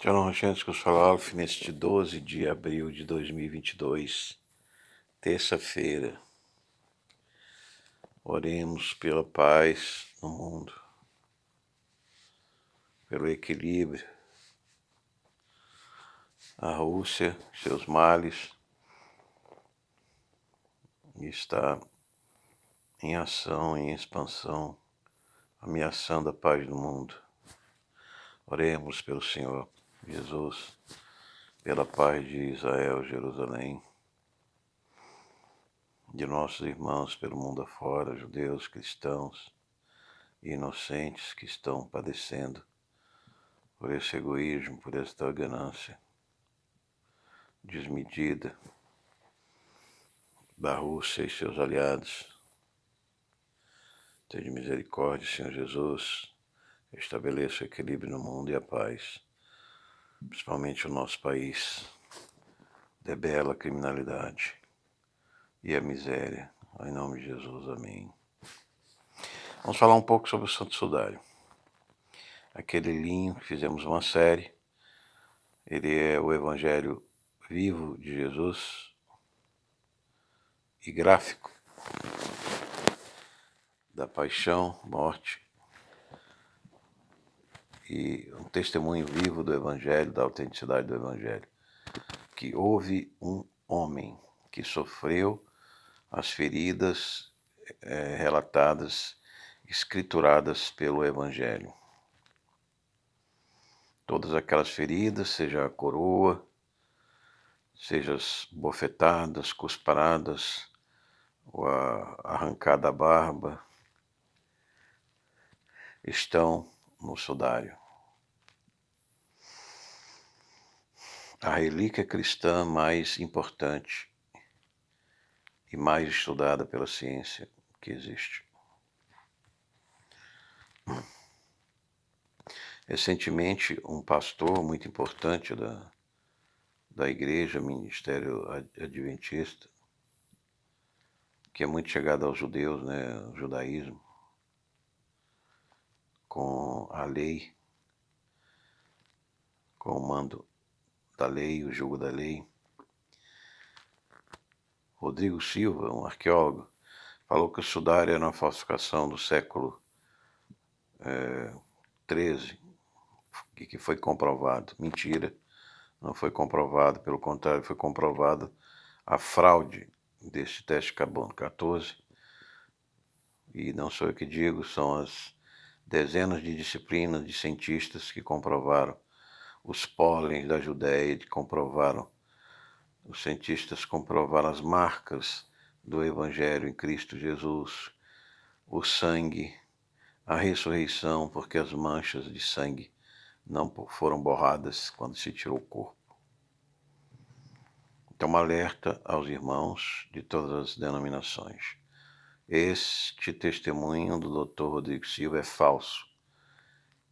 Então, gente, que eu falar neste 12 de abril de 2022, terça-feira, oremos pela paz no mundo, pelo equilíbrio. A Rússia, seus males, está em ação, em expansão, ameaçando a paz do mundo. Oremos pelo Senhor Jesus, pela paz de Israel, Jerusalém, de nossos irmãos pelo mundo afora, judeus, cristãos e inocentes que estão padecendo por esse egoísmo, por esta ganância desmedida da Rússia e seus aliados. Tenha misericórdia, Senhor Jesus, estabeleça o equilíbrio no mundo e a paz, principalmente o nosso país, debela a criminalidade e a miséria. Em nome de Jesus, amém. Vamos falar um pouco sobre o Santo Sudário. Aquele linho que fizemos uma série, ele é o Evangelho vivo de Jesus e gráfico da paixão, morte e um testemunho vivo do Evangelho, da autenticidade do Evangelho, que houve um homem que sofreu as feridas relatadas, escrituradas pelo Evangelho. Todas aquelas feridas, seja a coroa, seja as bofetadas, cusparadas, ou a arrancada barba, estão no sudário. A relíquia cristã mais importante e mais estudada pela ciência que existe. Recentemente, um pastor muito importante da igreja, Ministério Adventista, que é muito chegado aos judeus, né, o judaísmo, com a lei, com o mando da lei, o jugo da lei. Rodrigo Silva, um arqueólogo, falou que o sudário era uma falsificação do século XIII, que foi comprovado. Mentira, não foi comprovado, pelo contrário, foi comprovado a fraude desse teste carbono 14, e não sou eu que digo, são as dezenas de disciplinas de cientistas que comprovaram, os pólens da Judéia que comprovaram, os cientistas comprovaram as marcas do Evangelho em Cristo Jesus, o sangue, a ressurreição, porque as manchas de sangue não foram borradas quando se tirou o corpo. Então, um alerta aos irmãos de todas as denominações. Este testemunho do Dr. Rodrigo Silva é falso,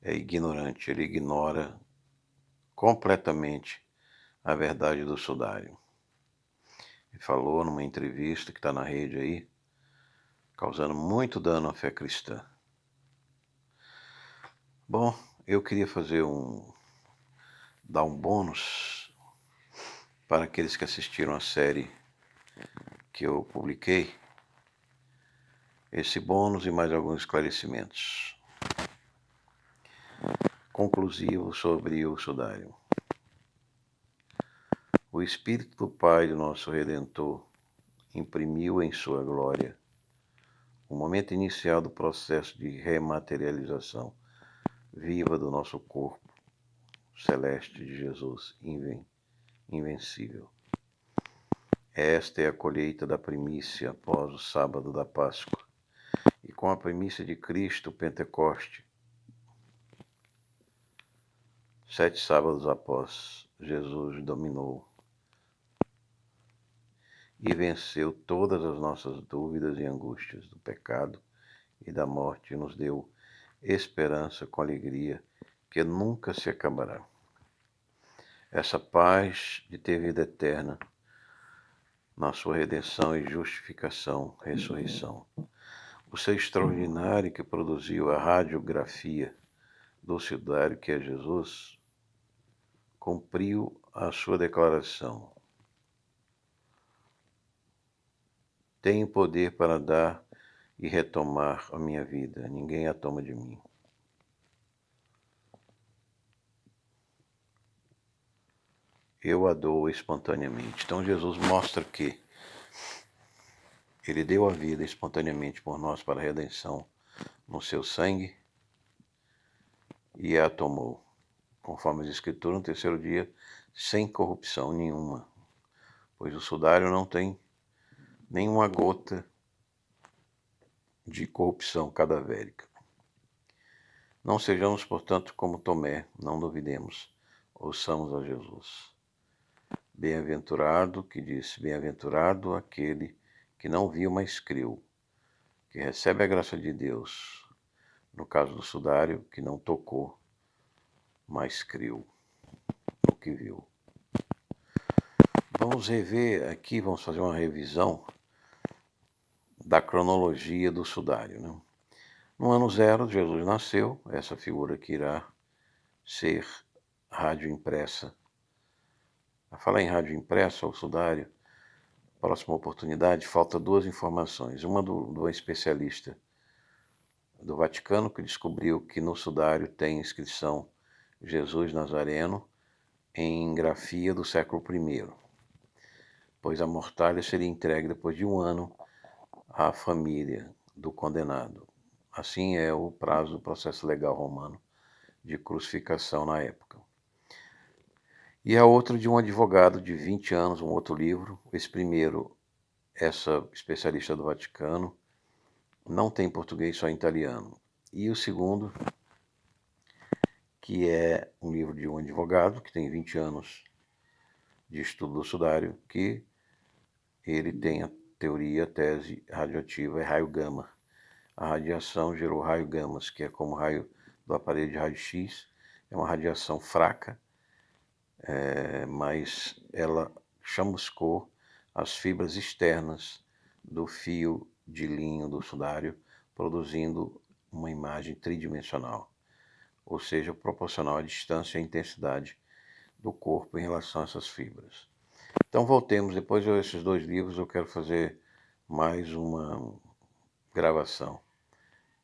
é ignorante, ele ignora completamente a verdade do sudário. Ele falou numa entrevista que está na rede aí, causando muito dano à fé cristã. Bom, eu queria dar um bônus para aqueles que assistiram a série que eu publiquei, esse bônus e mais alguns esclarecimentos conclusivos sobre o sudário. O Espírito do Pai do nosso Redentor imprimiu em sua glória o momento inicial do processo de rematerialização viva do nosso corpo celeste de Jesus, invencível. Esta é a colheita da primícia após o sábado da Páscoa. E com a primícia de Cristo, Pentecoste, 7 sábados após, Jesus dominou e venceu todas as nossas dúvidas e angústias do pecado e da morte e nos deu esperança com alegria que nunca se acabará. Essa paz de ter vida eterna na sua redenção e justificação, ressurreição. O ser extraordinário que produziu a radiografia do sudário, que é Jesus, cumpriu a sua declaração. Tenho poder para dar e retomar a minha vida. Ninguém a toma de mim. Eu a dou espontaneamente. Então Jesus mostra que Ele deu a vida espontaneamente por nós para a redenção no seu sangue e a tomou, conforme as Escrituras, no terceiro dia, sem corrupção nenhuma, pois o sudário não tem nenhuma gota de corrupção cadavérica. Não sejamos, portanto, como Tomé, não duvidemos, ouçamos a Jesus. Bem-aventurado, que disse, bem-aventurado aquele que não viu, mas creu, que recebe a graça de Deus, no caso do sudário, que não tocou, mas creu no que viu. Vamos rever aqui, vamos fazer uma revisão da cronologia do sudário, né? No ano 0, Jesus nasceu, essa figura que irá ser radioimpressa. A falar em radioimpressa ou sudário, próxima oportunidade, falta duas informações. Uma do especialista do Vaticano, que descobriu que no sudário tem inscrição Jesus Nazareno em grafia do século I, pois a mortalha seria entregue depois de um ano à família do condenado. Assim é o prazo do processo legal romano de crucificação na época. E a outra de um advogado de 20 anos, um outro livro. Esse primeiro, essa especialista do Vaticano, não tem português, só em italiano. E o segundo, que é um livro de um advogado que tem 20 anos de estudo do sudário, que ele tem a teoria, a tese radioativa, é raio gama. A radiação gerou raio gamas, que é como o raio do aparelho de raio-x, é uma radiação fraca, mas ela chamuscou as fibras externas do fio de linho do sudário, produzindo uma imagem tridimensional, ou seja, proporcional à distância e à intensidade do corpo em relação a essas fibras. Então voltemos, depois desses dois livros eu quero fazer mais uma gravação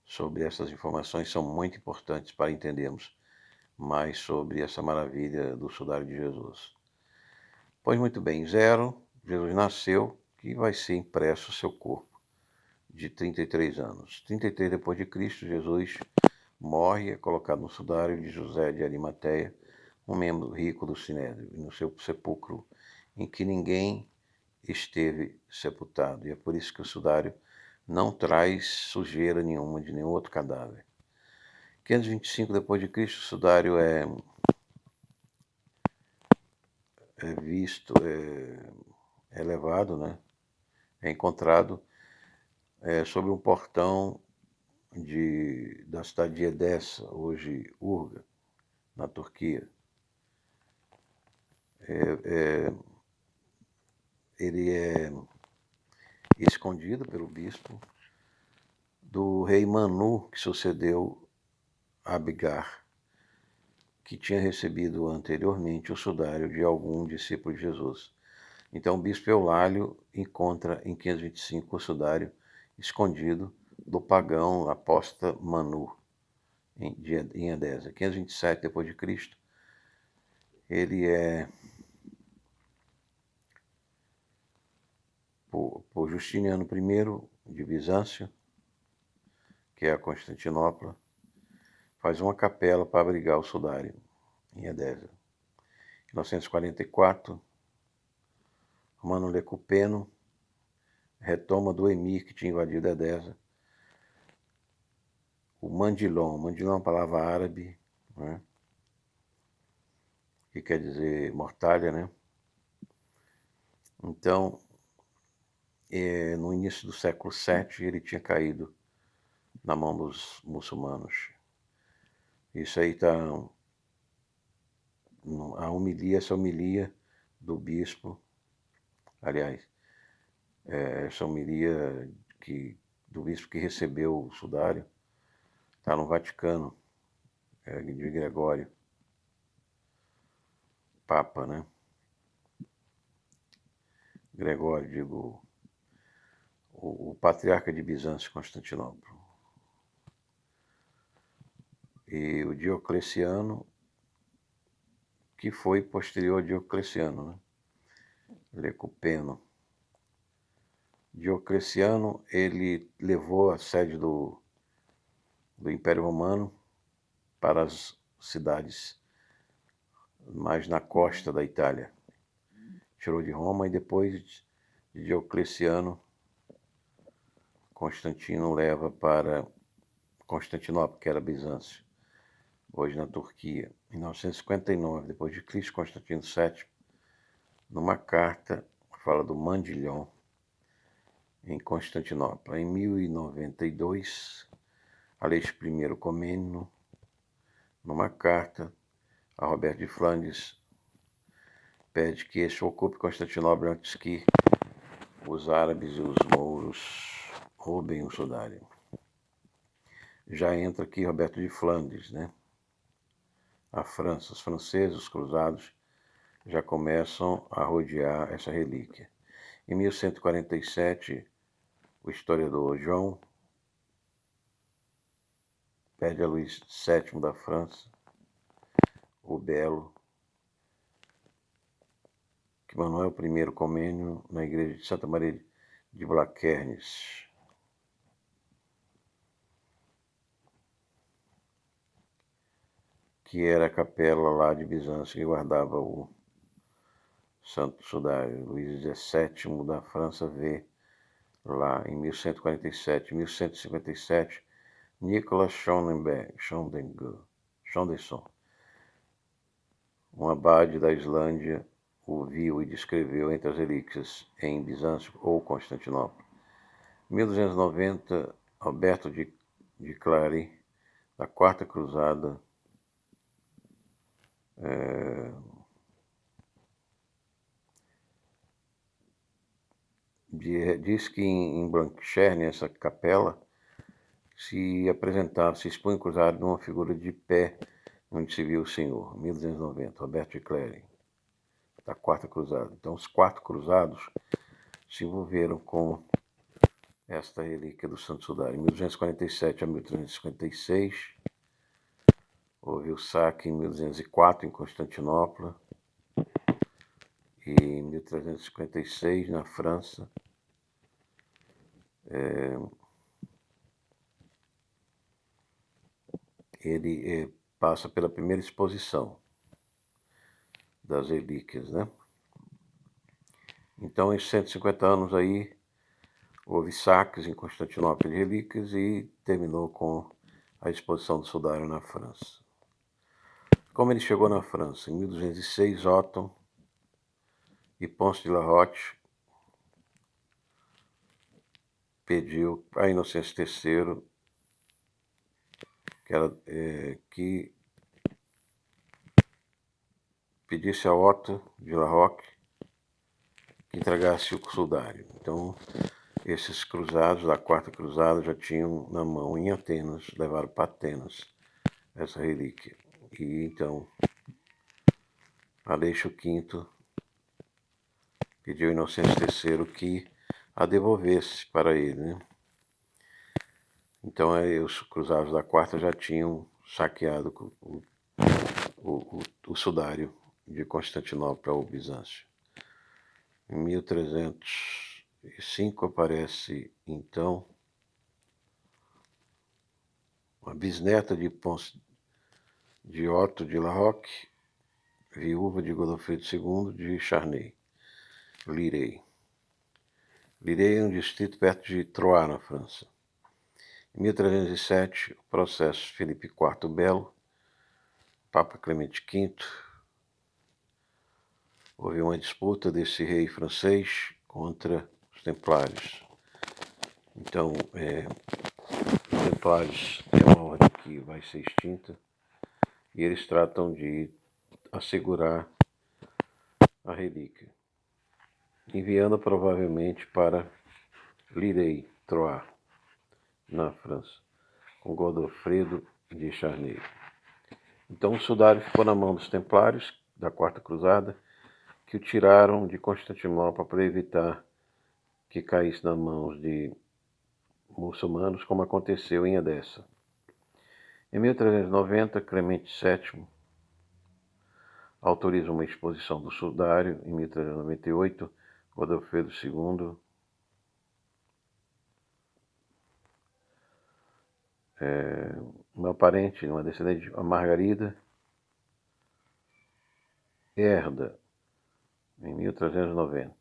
sobre essas informações, são muito importantes para entendermos mais sobre essa maravilha do sudário de Jesus. Pois muito bem, 0, Jesus nasceu, que vai ser impresso o seu corpo de 33 anos. 33 depois de Cristo, Jesus morre, é colocado no sudário de José de Arimateia, um membro rico do Sinédrio, no seu sepulcro, em que ninguém esteve sepultado. E é por isso que o sudário não traz sujeira nenhuma de nenhum outro cadáver. 525 depois de Cristo, o sudário é visto, é levado, né? É encontrado sobre um portão da cidade de Edessa, hoje Urga, na Turquia. Ele é escondido pelo bispo do rei Manu, que sucedeu a Abigar, que tinha recebido anteriormente o sudário de algum discípulo de Jesus. Então o bispo Eulálio encontra em 525 o sudário escondido do pagão apóstata Manu, em Edessa. 527 depois de Cristo, ele é por Justiniano I de Bizâncio, que é a Constantinopla, faz uma capela para abrigar o sudário em Edessa. 1944, Romano Lecupeno retoma do emir que tinha invadido Edessa o mandilon. Mandilon é uma palavra árabe, né, que quer dizer mortalha, né? Então, no início do século VII, ele tinha caído na mão dos muçulmanos. Isso aí está essa homilia do bispo, aliás, essa homilia do bispo que recebeu o sudário, está no Vaticano, de Gregório. Papa, né? Gregório, digo, o patriarca de Bizâncio, Constantinopla. E o Diocleciano, que foi posterior a Diocleciano, né? Lecupeno. Diocleciano, ele levou a sede do Império Romano para as cidades mais na costa da Itália. Tirou de Roma e depois de Diocleciano, Constantino leva para Constantinopla, que era Bizâncio, hoje na Turquia. Em 959, depois de Cristo, Constantino VII, numa carta, fala do Mandilhão, em Constantinopla. Em 1092, Aleixo I Comneno, numa carta a Roberto de Flandes, pede que este ocupe Constantinopla antes que os árabes e os mouros roubem o sudário. Já entra aqui Roberto de Flandes, né? A França, os franceses, os cruzados, já começam a rodear essa relíquia. Em 1147, o historiador João pede a Luís VII da França, o Belo, que Manuel I Comneno na igreja de Santa Maria de Blaquernes. Que era a capela lá de Bizâncio que guardava o Santo Sudário. Luís XVII da França vê lá em 1147, 1157, Nicolas Schondesson, um abade da Islândia, o viu e descreveu entre as relíquias em Bizâncio ou Constantinopla. 1290, Alberto de Clary, da Quarta Cruzada, diz que em Blancherne, essa capela, se apresentava, se expunha cruzado numa figura de pé, onde se viu o Senhor, 1290, Alberto de Clary, da Quarta Cruzada. Então, os quatro cruzados se envolveram com esta relíquia do Santo Sudário. Em 1247 a 1356, houve o saque em 1204 em Constantinopla, e em 1356 na França, ele passa pela primeira exposição das relíquias, né? Então, em 150 anos aí, houve saques em Constantinopla de relíquias e terminou com a exposição do sudário na França. Como ele chegou na França? Em 1206, Otton e Ponce de la Roche pediu a Inocêncio III que pedisse a Otto de la Roche que entregasse o sudário. Então, esses cruzados da Quarta Cruzada já tinham na mão em Atenas, levaram para Atenas essa relíquia. E então, Aleixo V pediu a Inocêncio III que a devolvesse para ele, né? Então, os cruzados da Quarta já tinham saqueado o sudário de Constantinopla ao Bizâncio. Em 1305 aparece, então, a bisneta de Otto de la Roche, viúva de Godofredo II de Charnay, Lirey. Lirey é um distrito perto de Troyes, na França. Em 1307, o processo Filipe IV Belo, Papa Clemente V, houve uma disputa desse rei francês contra os templários. Então, os templários é uma ordem que vai ser extinta e eles tratam de assegurar a relíquia, enviando provavelmente para Lirey, Troyes, na França, com Godofredo de Charnay. Então o sudário ficou na mão dos templários, da Quarta Cruzada, que o tiraram de Constantinopla para evitar que caísse nas mãos de muçulmanos, como aconteceu em Edessa. Em 1390, Clemente VII autoriza uma exposição do sudário. Em 1398, Godofredo II uma parente, uma descendente, a Margarida, herda em 1390.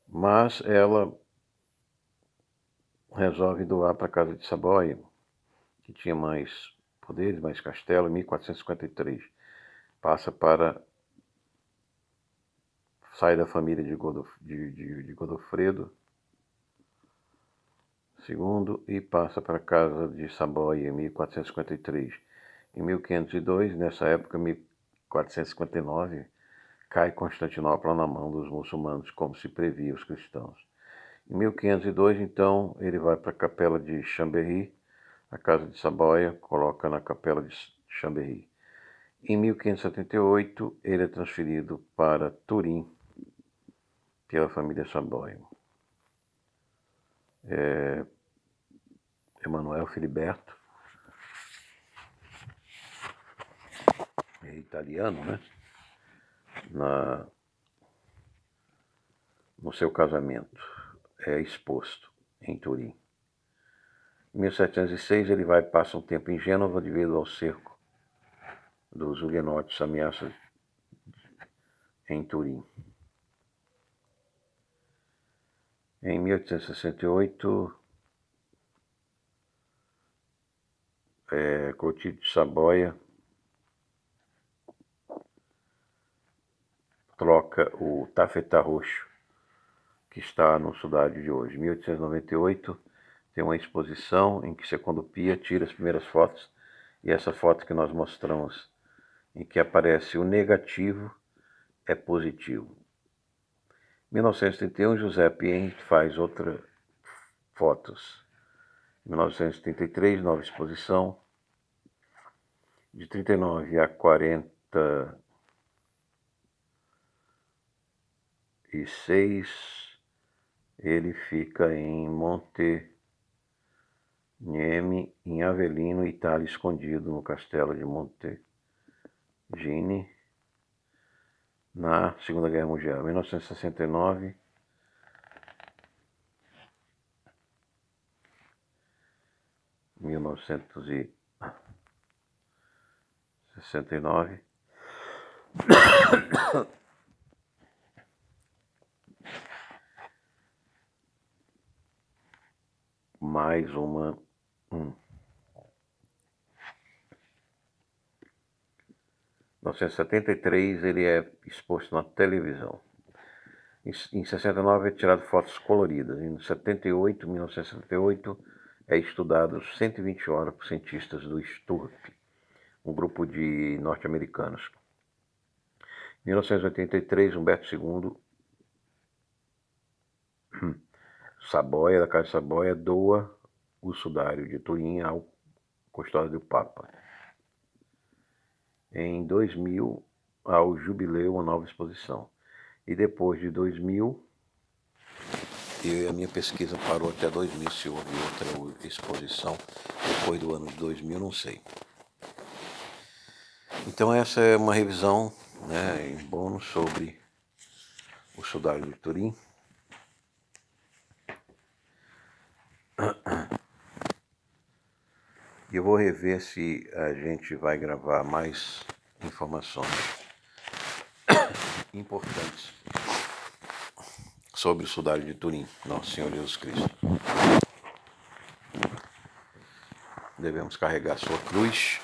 Mas ela resolve doar para a Casa de Savoia, que tinha mais poderes, mais castelo, em 1453. Sai da família de Godofredo II e passa para a Casa de Savoia em 1453. Em 1502, nessa época, 1459, cai Constantinopla na mão dos muçulmanos, como se previa os cristãos. Em 1502, então, ele vai para a Capela de Chambéry, a Casa de Savoia, coloca na Capela de Chambéry. Em 1578, ele é transferido para Turim pela família Savoia. Emanuel Filiberto, é italiano, né? No seu casamento, é exposto em Turim. Em 1706, ele passa um tempo em Gênova devido ao cerco dos huguenotes, ameaça em Turim. Em 1868, Clotilde de Saboia troca o tafetá roxo que está no sudário de hoje. Em 1898, tem uma exposição em que Secondo Pia tira as primeiras fotos, e essa foto que nós mostramos, em que aparece o negativo, é positivo. Em 1931, José Pien faz outras fotos. Em 1933, nova exposição. De 39 a 46, ele fica em Montegnemi, em Avellino, Itália, escondido no castelo de Montegnini, na Segunda Guerra Mundial. Em 1969, mais uma. Em 1973, ele é exposto na televisão. Em 69 é tirado fotos coloridas. Em 1978, é estudado 120 horas por cientistas do STURP, um grupo de norte-americanos. Em 1983, Humberto II Saboia, da Casa de Saboia, doa o sudário de Turim ao custódio do Papa. Em 2000, ao jubileu, uma nova exposição. E depois de 2000, a minha pesquisa parou até 2000, se houve outra exposição. Depois do ano de 2000, não sei. Então essa é uma revisão, né, em bônus sobre o sudário de Turim. E eu vou rever se a gente vai gravar mais informações importantes sobre o sudário de Turim, Nosso Senhor Jesus Cristo. Devemos carregar sua cruz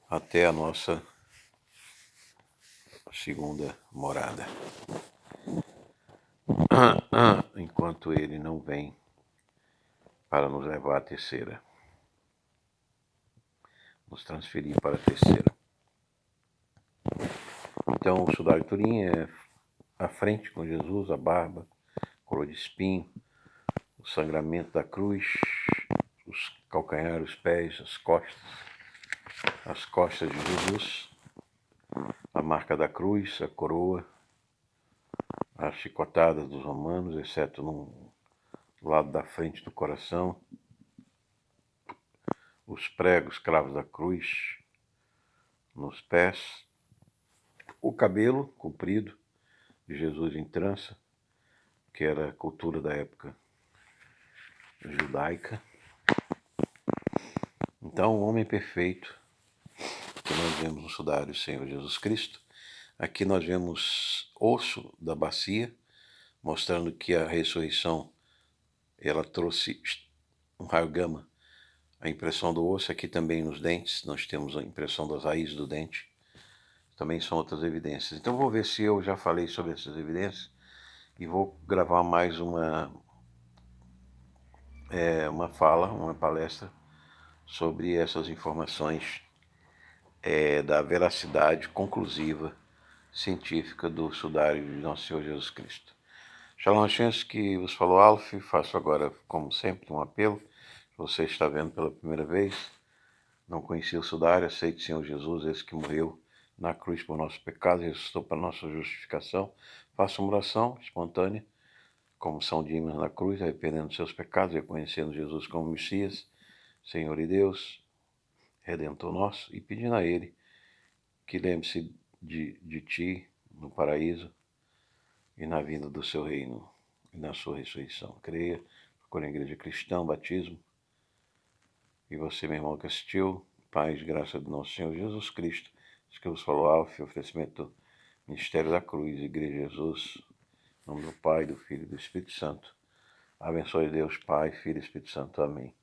até a nossa segunda morada, enquanto ele não vem para nos levar à terceira, nos transferir para a terceira. Então o sudário de Turim é a frente com Jesus, a barba, coroa de espinho, o sangramento da cruz, os calcanhares, os pés, as costas de Jesus, a marca da cruz, a coroa, as chicotadas dos romanos, exceto no lado da frente do coração, os pregos cravos da cruz nos pés, o cabelo comprido de Jesus em trança, que era a cultura da época judaica. Então, o homem perfeito que nós vemos no sudário Senhor Jesus Cristo. Aqui nós vemos osso da bacia, mostrando que a ressurreição ela trouxe um raio gama, a impressão do osso. Aqui também nos dentes, nós temos a impressão das raízes do dente. Também são outras evidências. Então vou ver se eu já falei sobre essas evidências e vou gravar mais uma fala, uma palestra sobre essas informações da veracidade conclusiva científica do sudário de Nosso Senhor Jesus Cristo. Shalom Hashem, que vos falou Aleph. Faço agora, como sempre, um apelo. Se você está vendo pela primeira vez, não conhecia o sudário, aceite o Senhor Jesus, esse que morreu na cruz por nossos pecados e ressuscitou para nossa justificação. Faça uma oração espontânea, como São Dimas na cruz, arrependendo dos seus pecados, reconhecendo Jesus como Messias, Senhor e Deus, Redentor nosso, e pedindo a Ele que lembre-se de ti no paraíso e na vinda do seu reino e na sua ressurreição. Creia, procure a igreja cristã, batismo. E você, meu irmão que assistiu, paz e graça do nosso Senhor Jesus Cristo, isso que vos falou Alf, oferecimento do Ministério da Cruz, Igreja Jesus, em nome do Pai, do Filho e do Espírito Santo. Abençoe Deus, Pai, Filho e Espírito Santo. Amém.